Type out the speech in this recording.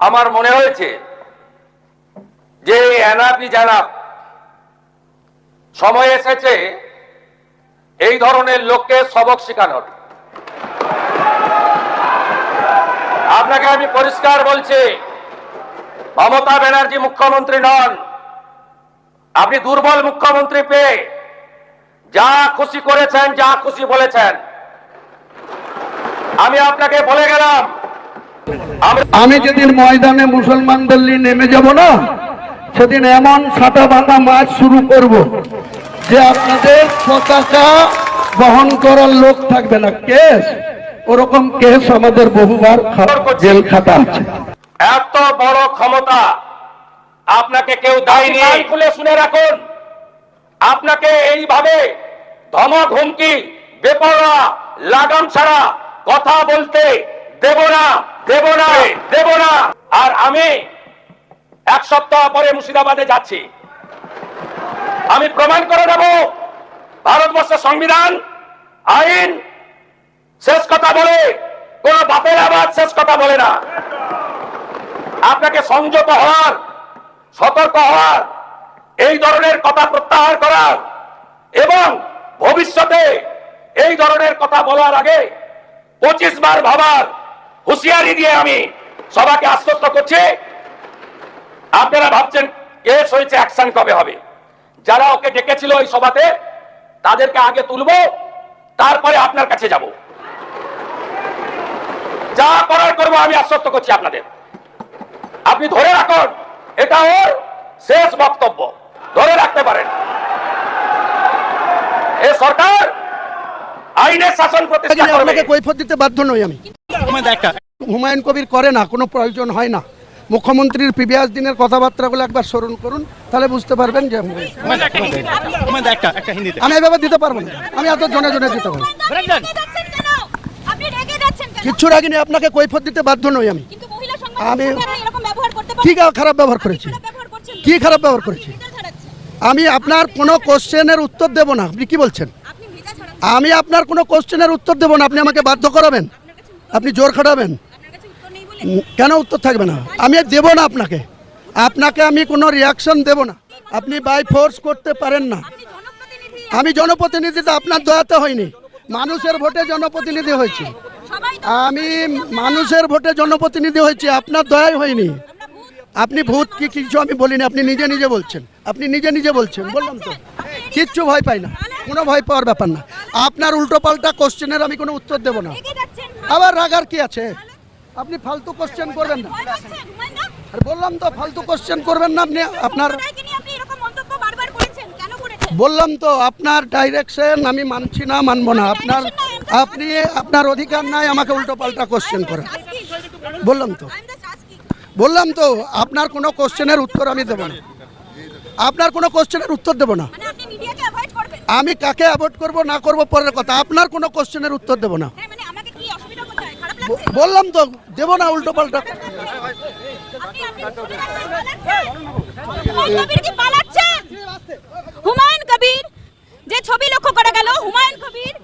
আমার মনে হয়েছে যে এনাফি জানাব সময় এসেছে এই ধরনের লোককে সবক শেখানোর। আপনাকে আমি পরিষ্কার বলছি, মমতা ব্যানার্জি মুখ্যমন্ত্রী নন। আপনি দুর্বল মুখ্যমন্ত্রী পেয়ে যা খুশি করেছেন, যা খুশি বলেছেন। আমি আপনাকে বলে গেলাম, আমি যেদিন ময়দানে মুসলমানদের নিয়ে নেমে যাব না, সেদিন এমন ছাতা বাঁধা মাছ শুরু করব যে আপনাদের পতাকা বহন করার লোক থাকবে না। কেস ওরকম কেস আমাদের বহুবার জেল খাতা আছে। এত বড় ক্ষমতা আপনাকে কেউ দেয়নি। খুলে শুনে রাখুন, আপনাকে এইভাবে ধমক হুমকি বেপরোয়া লাগাম ছাড়া কথা বলতে দেব না, দেব না, দেব না। আর আমি এক সপ্তাহ পরে মুর্শিদাবাদে যাচ্ছি। আমি প্রমাণ করে দেব ভারতবর্ষের সংবিধান, আইন শেষ কথা বলে, কোন বাপের আবাদ শেষ কথা বলে না। আপনাকে সংযত হওয়ার, সতর্ক হওয়ার, এই ধরনের কথা প্রত্যাহার করার এবং ভবিষ্যতে এই ধরনের কথা বলার আগে 25 বার ভাবার হুঁশিয়ারি দিয়ে আমি সবাইকে আশ্বস্ত করছি। আপনারা ভাবছেন কেস হয়েছে, অ্যাকশন কবে হবে? যারা ওকে ডেকেছিল ওই সভাতে তাদেরকে আগে তুলবো, তারপরে আপনার কাছে যাব। যা করার করবো, আমি আশ্বস্ত করছি আপনাদের। আপনি ধরে রাখুন, এটা ওর শেষ বক্তব্য, ধরে রাখতে পারেন। এই সরকার আইনের শাসন প্রতিষ্ঠা করবে। আপনাকে কৈফিয়ত দিতে বাধ্য নই আমি। হুমায়ুন কবির করে না, কোনো প্রয়োজন হয় না। মুখ্যমন্ত্রীর প্রিভিয়াস দিনের কথাবার্তাগুলো একবার স্মরণ করুন, তাহলে বুঝতে পারবেন যে আমি এভাবে দিতে পারবো না। আমি এত জনে জনে দিতে পারবো। কিচ্ছু রাখিনি, আপনাকে কৈফিয়ত দিতে বাধ্য নই আমি। আমি কি খারাপ ব্যবহার করেছি? কি খারাপ ব্যবহার করেছি? আমি আপনার কোনো কোশ্চেনের উত্তর দেব না। আপনি কি বলছেন? আমি আপনার কোনো কোশ্চেনের উত্তর দেব না। আপনি আমাকে বাধ্য করাবেন, আপনি জোর খাটাবেন। কেন উত্তর থাকবে না? আমি দেব না আপনাকে। আপনাকে আমি কোনো রিয়াকশন দেব না। আপনি বাই ফোর্স করতে পারেন না। আমি জনপ্রতিনিধি, আপনার দয়াতে হয়নি, মানুষের ভোটে জনপ্রতিনিধি হয়েছি। আমি মানুষের ভোটে জনপ্রতিনিধি হয়েছি, আপনার দয়াই হয়নি। আপনি ভূত কি কিছু আমি বলিনি, আপনি নিজে নিজে বলছেন। আপনি নিজে নিজে বলছেন, বললাম তো। কিচ্ছু ভয় পাই না, কোনো ভয় পাওয়ার ব্যাপার না। আপনার উল্টো পাল্টা কোশ্চেনের আমি কোনো উত্তর দেব না। আবার রাগার কি আছে? আপনি ফালতু কোশ্চেন করবেন না। আর বললাম তো, ফালতু কোশ্চেন করবেন না আপনি। আপনার বললাম তো, আপনার ডাইরেকশন আমি মানছি না, মানবো না। আপনার অধিকার নাই আমাকে উল্টো পাল্টা কোশ্চেন করা। বললাম তো আপনার কোনো কোশ্চেনের উত্তর আমি দেব না। আপনার কোনো কোশ্চেনের উত্তর দেব না। আমি কাকে অ্যাভয়েড করব না করব পরের কথা। আপনার কোনো কোশ্চেনের উত্তর দেব না। বললাম তো দেব না উল্টো পাল্টা। হুমায়ুন কবির যে ছবি লক্ষ্য করা গেল, হুমায়ুন কবির